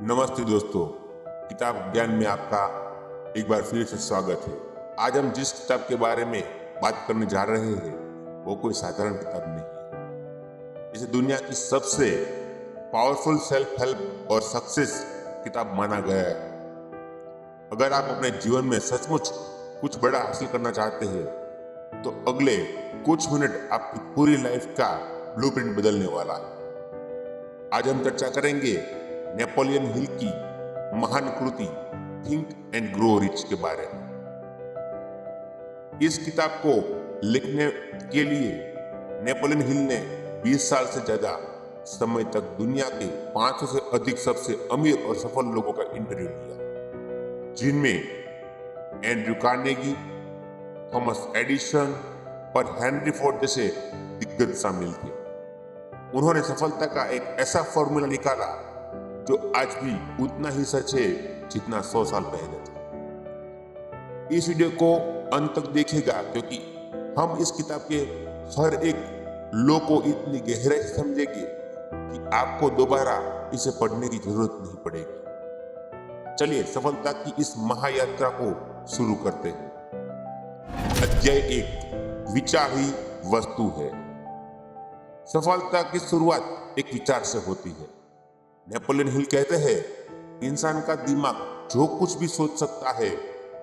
नमस्ते दोस्तों, किताब ज्ञान में आपका एक बार फिर से स्वागत है। आज हम जिस किताब के बारे में बात करने जा रहे हैं वो कोई साधारण किताब नहीं है। इसे दुनिया की सबसे पावरफुल सेल्फ हेल्प और सक्सेस किताब माना गया है। अगर आप अपने जीवन में सचमुच कुछ बड़ा हासिल करना चाहते हैं तो अगले कुछ मिनट आपकी पूरी लाइफ का ब्लूप्रिंट बदलने वाला है। आज हम चर्चा करेंगे नेपोलियन हिल की महान कृति थिंक एंड ग्रो रिच के बारे में। इस किताब को लिखने के लिए नेपोलियन हिल ने 20 साल से ज्यादा समय तक दुनिया के 500 से अधिक सबसे अमीर और सफल लोगों का इंटरव्यू लिया, जिनमें एंड्रयू कार्नेगी, थॉमस एडिसन और हेनरी फोर्ड जैसे दिग्गज शामिल थे। उन्होंने सफलता का एक ऐसा फॉर्मूला निकाला जो आज भी उतना ही सच है जितना 100 साल पहले था। इस वीडियो को अंत तक देखिएगा क्योंकि हम इस किताब के हर एक लॉ को इतनी गहराई से समझेंगे कि आपको दोबारा इसे पढ़ने की जरूरत नहीं पड़ेगी। चलिए सफलता की इस महायात्रा को शुरू करते हैं। अध्याय 1, विचार ही वस्तु है। सफलता की शुरुआत एक विचार से होती है। नेपोलियन हिल कहते हैं, इंसान का दिमाग जो कुछ भी सोच सकता है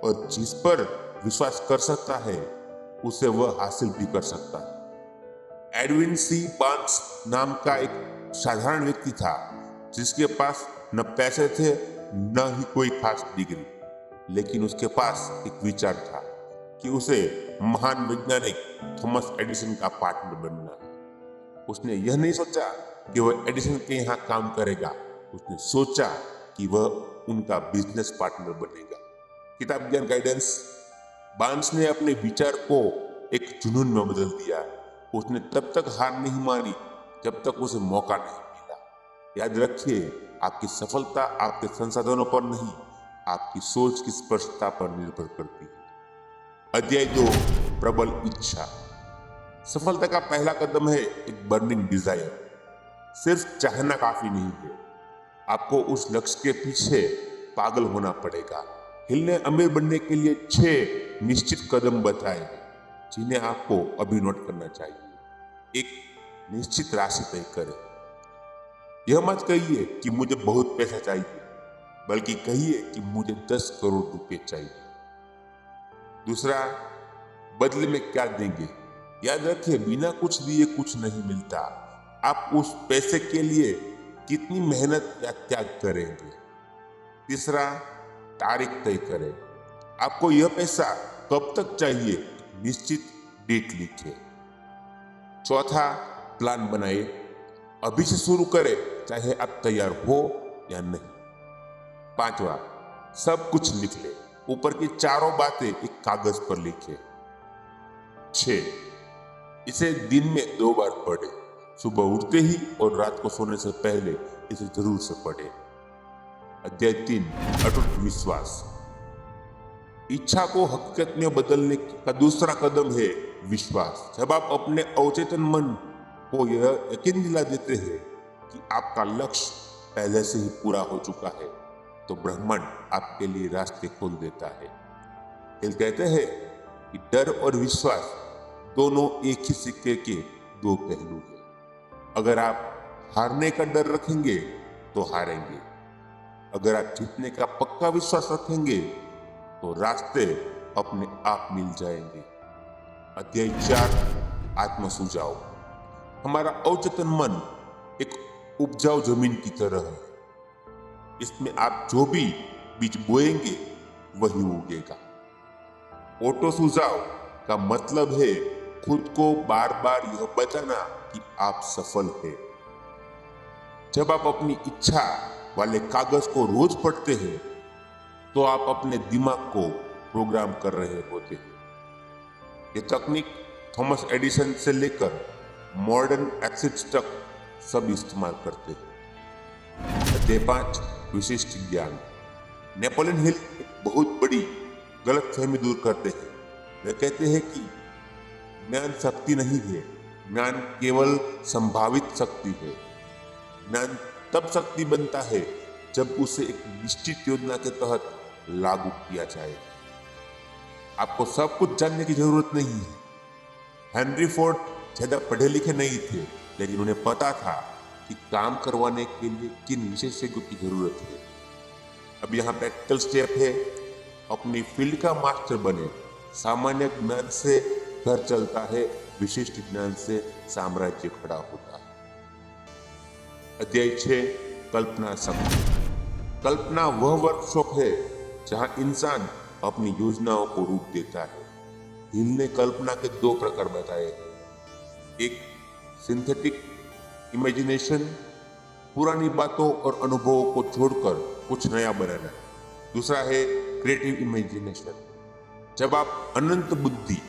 और जिस पर विश्वास कर सकता है उसे वह हासिल भी कर सकता है। एडविन सी बार्न्स नाम का एक साधारण व्यक्ति था जिसके पास न पैसे थे न ही कोई खास डिग्री, लेकिन उसके पास एक विचार था कि उसे महान वैज्ञानिक थॉमस एडिसन का पार्टनर बनना है। उसने यह नहीं सोचा कि वह एडिसन के यहाँ काम करेगा, उसने सोचा कि वह उनका बिजनेस पार्टनर बनेगा। किताब ज्ञान गाइडेंस। बार्न्स ने अपने विचार को एक जुनून में बदल दिया। उसने तब तक हार नहीं मानी जब तक उसे मौका नहीं मिला। याद रखिए, आपकी सफलता आपके संसाधनों पर नहीं, आपकी सोच की स्पष्टता पर निर्भर करती है। अध्याय 2, प्रबल इच्छा। सफलता का पहला कदम है एक बर्निंग डिजायर। सिर्फ चाहना काफी नहीं है, आपको उस लक्ष्य के पीछे पागल होना पड़ेगा। हिल ने अमीर बनने के लिए 6 निश्चित कदम बताए हैं जिन्हें आपको अभी नोट करना चाहिए। 1, निश्चित राशि तय करें। यह मत कहिए कि मुझे बहुत पैसा चाहिए, बल्कि कहिए कि मुझे 10 करोड़ रुपए चाहिए। दूसरा, बदले में क्या देंगे। याद रखिए, बिना कुछ दिए कुछ नहीं मिलता। आप उस पैसे के लिए कितनी मेहनत या त्याग करेंगे। तीसरा, तारीख तय करें। आपको यह पैसा कब तक चाहिए, निश्चित डेट लिखिए। चौथा, प्लान बनाइए। अभी से शुरू करें, चाहे आप तैयार हो या नहीं। पांचवा, सब कुछ लिख ले। ऊपर की चारों बातें एक कागज पर लिखिए। 6, इसे दिन में 2 बार पढ़े, सुबह उठते ही और रात को सोने से पहले इसे जरूर से पढ़े। अध्याय 3, अटूट विश्वास। इच्छा को हकीकत में बदलने का दूसरा कदम है विश्वास। जब आप अपने अवचेतन मन को यह यकीन दिला देते हैं कि आपका लक्ष्य पहले से ही पूरा हो चुका है तो ब्रह्मांड आपके लिए रास्ते खोल देता है। हिल कहते हैं कि डर और विश्वास दोनों एक ही सिक्के के 2 पहलू हैं। अगर आप हारने का डर रखेंगे तो हारेंगे, अगर आप जीतने का पक्का विश्वास रखेंगे तो रास्ते अपने आप मिल जाएंगे। अध्याय 4, आत्म सुझाव। हमारा अवचेतन मन एक उपजाऊ जमीन की तरह है। इसमें आप जो भी बीज बोएंगे वही उगेगा। ऑटो सुझाव का मतलब है खुद को बार बार यह बताना कि आप सफल हैं। जब आप अपनी इच्छा वाले कागज को रोज पढ़ते हैं तो आप अपने दिमाग को प्रोग्राम कर रहे होते हैं। ये तकनीक थॉमस एडिसन से लेकर मॉडर्न एथिक्स तक सब इस्तेमाल करते हैं। अध्याय 5, विशिष्ट ज्ञान। नेपोलियन हिल एक बहुत बड़ी गलतफहमी दूर करते हैं। वे कहते हैं कि ज्ञान शक्ति नहीं है, ज्ञान केवल संभावित शक्ति है। ज्ञान तब शक्ति बनता है जब उसे एक निश्चित योजना के तहत लागू किया जाए। आपको सब कुछ जानने की जरूरत नहीं है। हेनरी फोर्ड ज्यादा पढ़े लिखे नहीं थे, लेकिन उन्हें पता था कि काम करवाने के लिए किन विशेषज्ञों की जरूरत है। अब यहाँ प्रैक्टिकल स्टेप है, अपनी फील्ड का मास्टर बने। सामान्य ज्ञान से घर चलता है, विशिष्ट ज्ञान से साम्राज्य खड़ा होता है। अध्याय 6, कल्पना शक्ति। कल्पना वह वर्कशॉप है जहां इंसान अपनी योजनाओं को रूप देता है। हिल ने कल्पना के 2 प्रकार बताए। एक सिंथेटिक इमेजिनेशन, पुरानी बातों और अनुभवों को छोड़कर कुछ नया बनाना। दूसरा है क्रिएटिव इमेजिनेशन, जब आप अनंत बुद्धि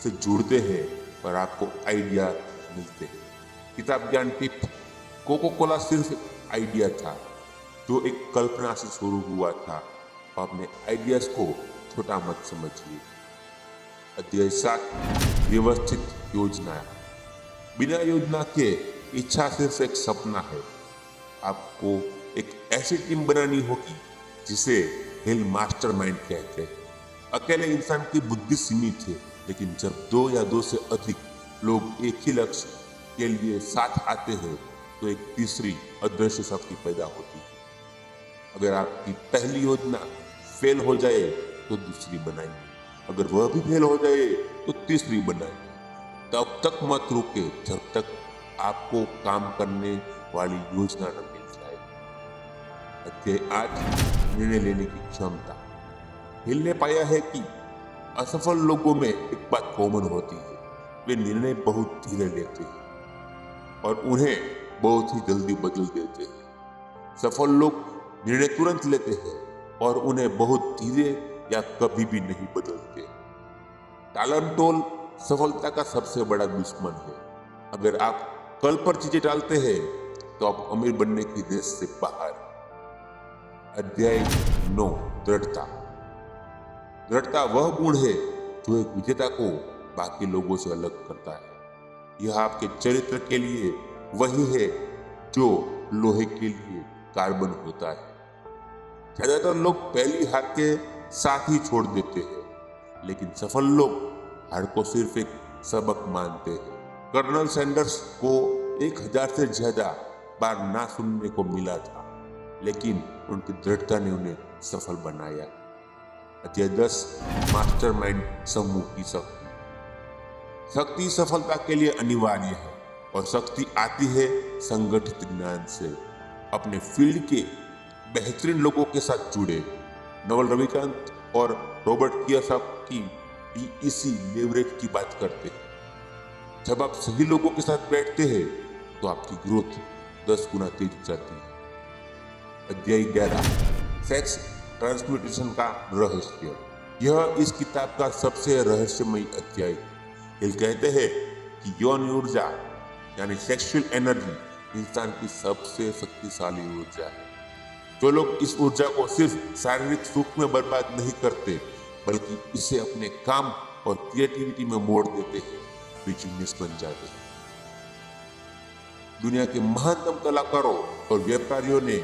से जुड़ते हैं और आपको आइडिया मिलते हैं। किताब ज्ञान टिप। कोको कोला सिर्फ एक आइडिया था जो एक कल्पना से शुरू हुआ था। अपने आइडियाज को छोटा मत समझिए। अध्याय 7, व्यवस्थित योजना। बिना योजना के इच्छा सिर्फ एक सपना है। आपको एक ऐसी टीम बनानी होगी जिसे हिल मास्टरमाइंड कहते हैं। अकेले इंसान की बुद्धि सीमित है, लेकिन जब 2 या 2 से अधिक लोग एक ही लक्ष्य के लिए साथ आते हैं तो एक तीसरी अदृश्य शक्ति पैदा होती है। अगर आपकी पहली योजना फेल हो जाए तो दूसरी बनाइए, अगर वह भी फेल हो जाए तो तीसरी बनाइए। तब तक मत रुके जब तक आपको काम करने वाली योजना न मिल जाए। अध्याय 8, निर्णय लेने की क्षमता। हिल ने पाया है कि असफल लोगों में एक बात कॉमन होती है, वे निर्णय बहुत धीरे लेते हैं और उन्हें बहुत ही जल्दी बदल देते हैं। सफल लोग निर्णय तुरंत लेते हैं और उन्हें बहुत धीरे या कभी भी नहीं बदलते। टालमटोल सफलता का सबसे बड़ा दुश्मन है। अगर आप कल पर चीजें डालते हैं तो आप अमीर बनने की रेस से बाहर। अध्याय 9, दृढ़ता। दृढ़ता वह गुण है जो एक विजेता को बाकी लोगों से अलग करता है। यह आपके चरित्र के लिए वही है जो लोहे के लिए कार्बन होता है। ज्यादातर लोग पहली हार के साथ ही छोड़ देते हैं, लेकिन सफल लोग हार को सिर्फ एक सबक मानते हैं। कर्नल सैंडर्स को 1000 से ज्यादा बार ना सुनने को मिला था, लेकिन उनकी दृढ़ता ने उन्हें सफल बनाया। अध्याय 10, मास्टरमाइंड समूह की शक्ति। शक्ति सफलता के लिए अनिवार्य है और शक्ति आती है संगठित ज्ञान से। अपने फील्ड के बेहतरीन लोगों के साथ जुड़े। नवल रविकांत और रॉबर्ट कियोसाकी भी इसी लेवरेज की बात करते हैं। जब आप सही लोगों के साथ बैठते हैं तो आपकी ग्रोथ 10 गुना तेज हो जाती है। अध्याय 11, सेक्स ट्रांसम्यूटेशन का रहस्य। यह इस किताब का सबसे रहस्यमयी अध्याय। हिल कहते हैं कि यौन ऊर्जा यानी सेक्सुअल एनर्जी इंसान की सबसे शक्तिशाली ऊर्जा है। जो लोग इस ऊर्जा को सिर्फ शारीरिक सुख में बर्बाद नहीं करते, बल्कि इसे अपने काम और क्रिएटिविटी में मोड़ देते हैं, वे जीनियस बन जाते हैं। दुनिया के महानतम कलाकारों और व्यापारियों ने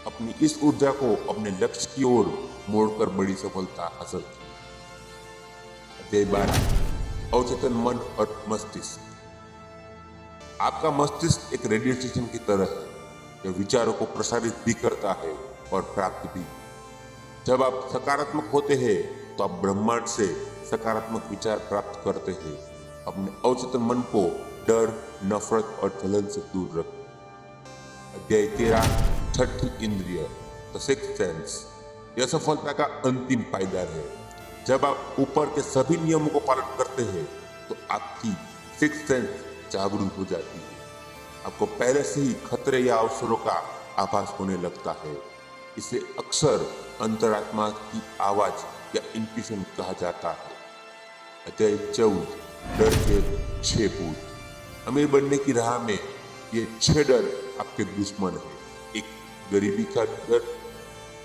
अपनी इस ऊर्जा को अपने लक्ष्य की ओर मोड़कर बड़ी सफलता हासिल की। अध्याय 12, अवचेतन मन और मस्तिष्क। आपका मस्तिष्क एक रेडियो स्टेशन की तरह है। यह विचारों को प्रसारित भी करता है और प्राप्त भी। जब आप सकारात्मक होते हैं तो आप ब्रह्मांड से सकारात्मक विचार प्राप्त करते हैं। अपने अवचेतन मन को डर, नफरत और जलन से दूर रखें। अध्याय 13, छठी इंद्रिय, द सिक्स्थ सेंस। यह सफलता का अंतिम पायदान है। जब आप ऊपर के सभी नियमों को पालन करते हैं तो आपकी सिक्स्थ सेंस जागरूक हो जाती है। आपको पहले से ही खतरे या अवसरों का आभास होने लगता है। इसे अक्सर अंतरात्मा की आवाज या इंट्यूशन कहा जाता है। अध्याय 14, डर के 6 भूत। अमीर बनने की राह में ये 6 डर आपके दुश्मन है। एक, गरीबी का डर।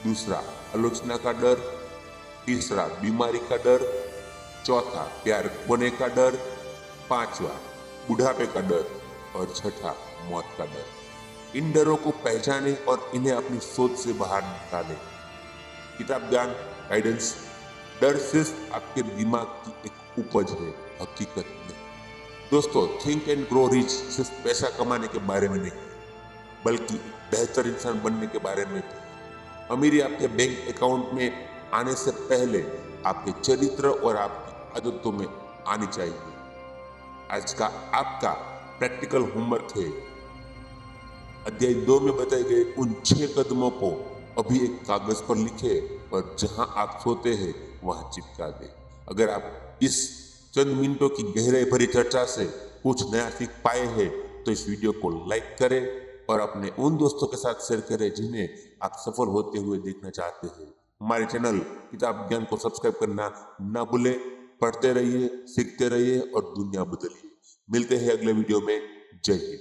दूसरा, आलोचना का डर। तीसरा, बीमारी का डर। चौथा, प्यार खोने का डर। 5वां, बुढ़ापे का डर। और 6ठा, मौत का डर। इन डरों को पहचाने और इन्हें अपनी सोच से बाहर निकाले। किताब ज्ञान गाइडेंस। डर सिर्फ आपके दिमाग की एक उपज है, हकीकत नहीं। दोस्तों, थिंक एंड ग्रो रिच सिर्फ पैसा कमाने के बारे में नहीं, बल्कि बेहतर इंसान बनने के बारे में भी। अमीरी आपके बैंक अकाउंट में आने से पहले आपके चरित्र और आपकी आदतों में आनी चाहिए। आज का आपका प्रैक्टिकल होमवर्क है, अध्याय 2 में बताए गए उन 6 कदमों को अभी एक कागज पर लिखे और जहां आप सोते हैं वहां चिपका दें। अगर आप इस चंद मिनटों की गहराई भरी चर्चा से कुछ नया सीख पाए हैं तो इस वीडियो को लाइक करें और अपने उन दोस्तों के साथ शेयर करें जिन्हें आप सफल होते हुए देखना चाहते हैं। हमारे चैनल किताब ज्ञान को सब्सक्राइब करना ना भूलें। पढ़ते रहिए, सीखते रहिए और दुनिया बदलिए। मिलते हैं अगले वीडियो में। जय हिंद।